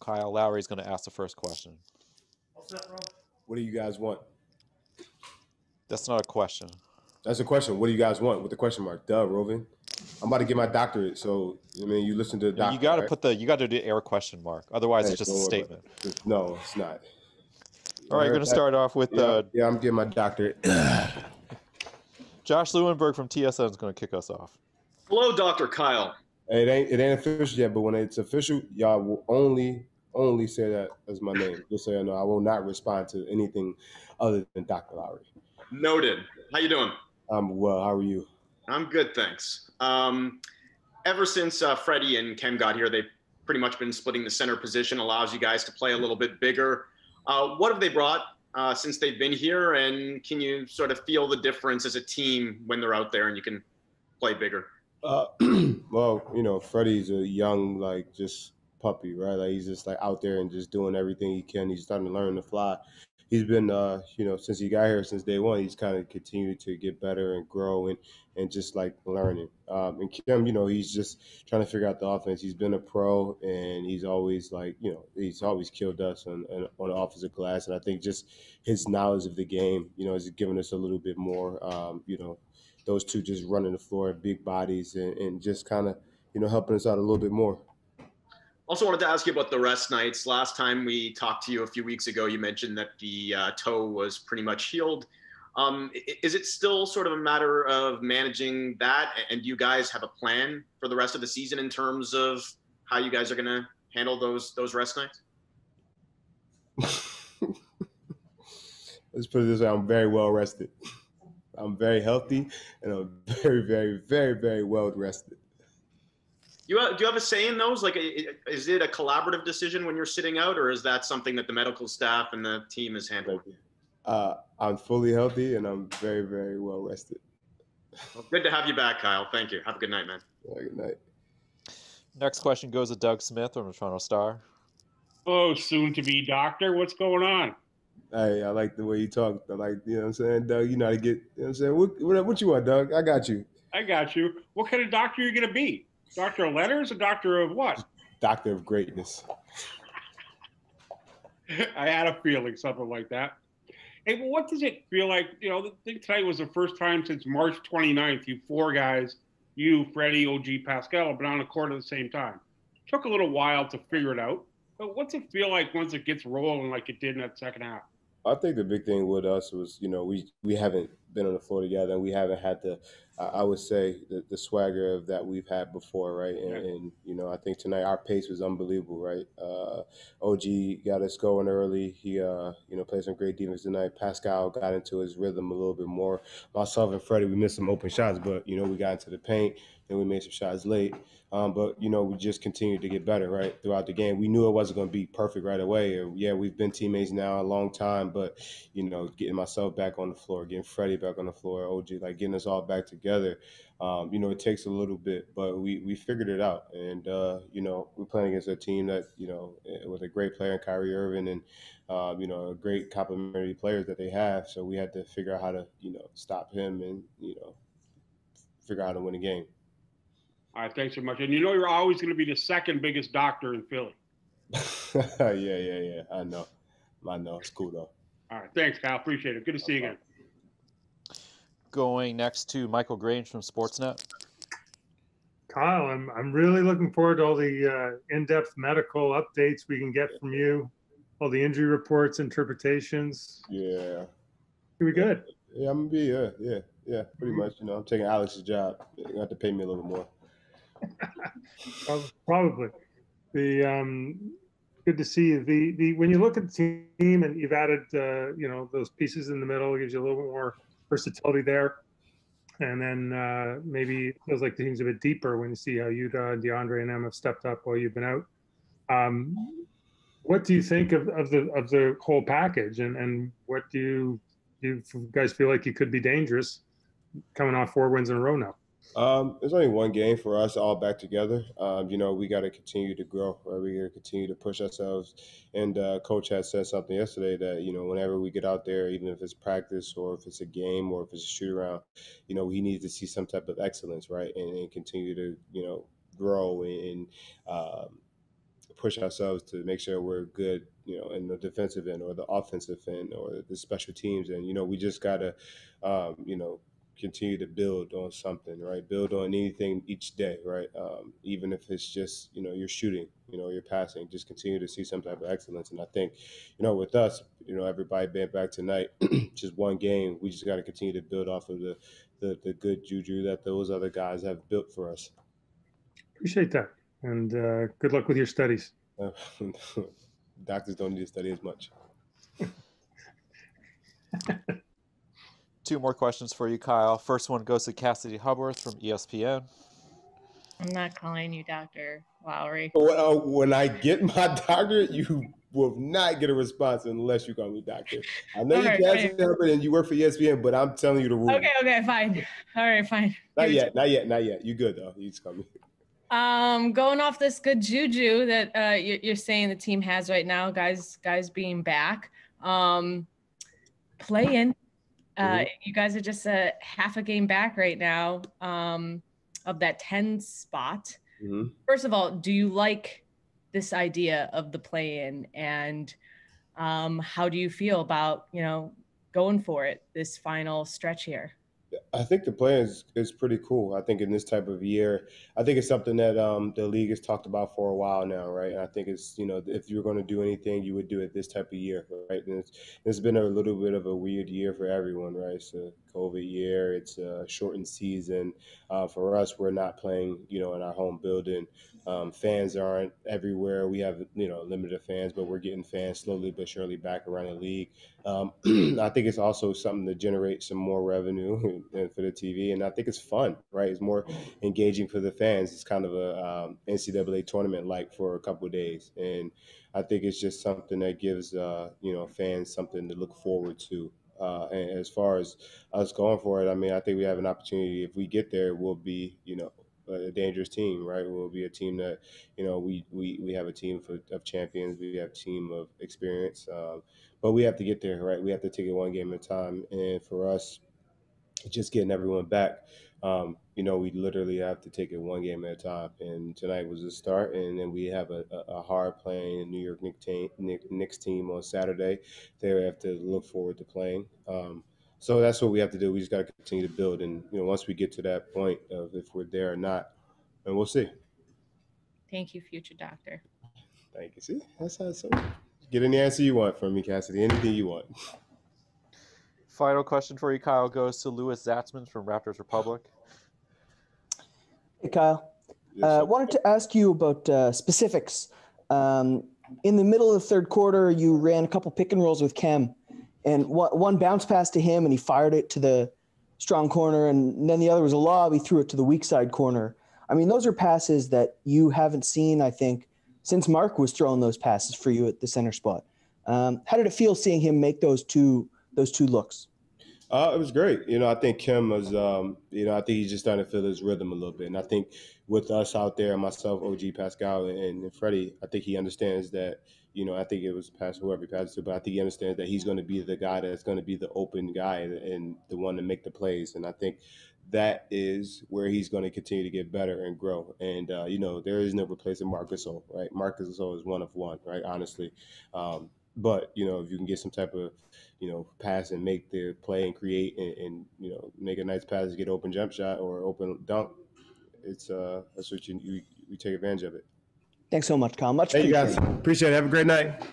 Kyle Lowry is going to ask the first question. What's that, Rob? What do you guys want? That's not a question. That's a question. What do you guys want with the question mark? Duh, Rovin. I'm about to get my doctorate, so I mean, you listen to the doctor. You got to right? put you got to do the air question mark. Otherwise, it's just a statement. No, it's not. All right, you're going to start off with yeah, I'm getting my doctorate. Josh Lewenberg from TSN is going to kick us off. Hello, Dr. Kyle. Hey, it ain't official yet, but when it's official, y'all will only say that as my name. Just so you know, I will not respond to anything other than Dr. Lowry. Noted. How you doing? I'm well. How are you? I'm good, thanks. Ever since Freddie and Kem got here, they've pretty much been splitting the center position, allows you guys to play a little bit bigger. What have they brought since they've been here, and can you sort of feel the difference as a team when they're out there and you can play bigger? Well, you know, Freddie's a young, just puppy, right? Like he's just out there and just doing everything he can. He's starting to learn to fly. He's been, since he got here, since day one, he's kind of continued to get better and grow and just learning. And Kim, he's just trying to figure out the offense. He's been a pro and he's always he's always killed us on the offensive glass. And I think just his knowledge of the game, has given us a little bit more, those two just running the floor, big bodies, and just kind of, helping us out a little bit more. Also wanted to ask you about the rest nights. Last time we talked to you a few weeks ago, you mentioned that the toe was pretty much healed. Is it still sort of a matter of managing that? And do you guys have a plan for the rest of the season in terms of how you guys are going to handle those rest nights? Let's put it this way. I'm very well rested. I'm very healthy, and I'm very, very, very, very well rested. Do you have a say in those? Is it a collaborative decision when you're sitting out, or is that something that the medical staff and the team is handling? I'm fully healthy, and I'm very, very well rested. Well, good to have you back, Kyle. Thank you. Have a good night, man. Good night. Next question goes to Doug Smith from the Toronto Star. Oh, soon-to-be doctor. What's going on? Hey, I like the way you talk. I like, you know what I'm saying, Doug? You know how to get, you know what I'm saying? What you want, Doug? I got you. I got you. What kind of doctor are you going to be? Doctor of letters or doctor of what? Doctor of greatness. I had a feeling something like that. Hey, well, what does it feel like? I think tonight was the first time since March 29th, you four guys, you, Freddie, OG, Pascal, have been on the court at the same time. It took a little while to figure it out. But what's it feel like once it gets rolling like it did in that second half? I think the big thing with us was, we haven't been on the floor together, and we haven't had I would say, the swagger of that we've had before, right? And I think tonight our pace was unbelievable, right? OG got us going early. He, played some great defense tonight. Pascal got into his rhythm a little bit more. Myself and Freddie, we missed some open shots, but, we got into the paint, and we made some shots late. But, we just continued to get better, right, throughout the game. We knew it wasn't going to be perfect right away. And, yeah, we've been teammates now a long time, but, getting myself back on the floor, getting Freddie back on the floor, OG, getting us all back together, it takes a little bit, but we figured it out. And, we're playing against a team that, with a great player in Kyrie Irving and, a great complementary players that they have. So we had to figure out how to, stop him and, figure out how to win a game. All right, thanks so much. And you're always going to be the second biggest doctor in Philly. Yeah. I know. It's cool, though. All right, thanks, Kyle. Appreciate it. Good to see you again. Going next to Michael Grange from Sportsnet. Kyle, I'm really looking forward to all the in-depth medical updates we can get from you, all the injury reports, interpretations. Yeah. It'll be good. Yeah, I'm going to be, yeah, pretty much. I'm taking Alex's job. You have to pay me a little more. Probably. Good to see you. When you look at the team and you've added those pieces in the middle, it gives you a little bit more versatility there. And then maybe it feels like the team's a bit deeper when you see how Yuta and DeAndre and them have stepped up while you've been out. What do you think of the whole package, and what do you guys feel like you could be dangerous coming off 4 wins in a row now? There's only one game for us all back together. We got to continue to grow, right? We got to continue to push ourselves. And Coach had said something yesterday that, whenever we get out there, even if it's practice or if it's a game or if it's a shoot around, we need to see some type of excellence, right? And continue to, grow and push ourselves to make sure we're good, you know, in the defensive end or the offensive end or the special teams. And, you know, we just got to, you know, continue to build on something, right? Build on anything each day, right? Even if it's just, you know, you're shooting, you know, you're passing, just continue to see some type of excellence. And I think, you know, with us, you know, everybody being back tonight, just one game, we just got to continue to build off of the good juju that those other guys have built for us. Appreciate that. And good luck with your studies. Doctors don't need to study as much. 2 more questions for you, Kyle. First one goes to Cassidy Hubworth from ESPN. I'm not calling you Dr. Lowry. When I get my doctorate, you will not get a response unless you call me doctor. I know you're Cassidy Hubbard and you work for ESPN, but I'm telling you the rules. Okay, fine. All right, fine. Not yet. You good though? You just call me. Going off this good juju that you're saying the team has right now, guys being back, play in. You guys are just a half a game back right now of that 10 spot. Mm-hmm. First of all, do you like this idea of the play in, and how do you feel about, you know, going for it this final stretch here? I think the plan is pretty cool. I think in this type of year, I think it's something that the league has talked about for a while now, right? And I think it's, you know, if you're going to do anything, you would do it this type of year, right? And it's been a little bit of a weird year for everyone, right? It's a COVID year. It's a shortened season. For us, we're not playing, you know, in our home building. Fans aren't everywhere. We have, you know, limited fans, but we're getting fans slowly but surely back around the league. I think it's also something to generate some more revenue for the TV, and I think it's fun, right? It's more engaging for the fans. It's kind of a NCAA tournament like for a couple of days, and I think it's just something that gives you know, fans something to look forward to. And as far as us going for it, I mean, I think we have an opportunity. If we get there, we'll be, you know, a dangerous team, right? We'll be a team that, you know, we have a team of champions. We have a team of experience. But we have to get there, right? We have to take it one game at a time. And for us, just getting everyone back, you know, we literally have to take it one game at a time. And tonight was the start. And then we have a hard playing New York Knicks team on Saturday. They have to look forward to playing. So that's what we have to do. We just got to continue to build. And, you know, once we get to that point of if we're there or not, and we'll see. Thank you, future doctor. Thank you. See, that's how it's so. Get any answer you want from me, Cassidy. Anything you want. Final question for you, Kyle, goes to Louis Zatzman from Raptors Republic. Hey, Kyle. Yes, wanted to ask you about specifics. In the middle of the third quarter, you ran a couple pick and rolls with Kem, and one bounce pass to him, and he fired it to the strong corner, and then the other was a lob. He threw it to the weak side corner. I mean, those are passes that you haven't seen, I think, since Mark was throwing those passes for you at the center spot. How did it feel seeing him make those two looks? It was great. You know, I think Kim was, you know, I think he's just starting to feel his rhythm a little bit. And I think with us out there, myself, OG, Pascal, and Freddie, I think he understands that, you know, I think it was whoever he passed to, but I think he understands that he's going to be the guy that's going to be the open guy and the one to make the plays. And I think that is where he's going to continue to get better and grow. And, you know, there is no replacing Marc Gasol, right? Marc Gasol is one of one, right? Honestly. But, you know, if you can get some type of, you know, pass and make the play and create and you know, make a nice pass to get open jump shot or open dunk, it's that's what you take advantage of it. Thanks so much, Kyle. Much Thank you appreciated. guys. Appreciate it. Have a great night.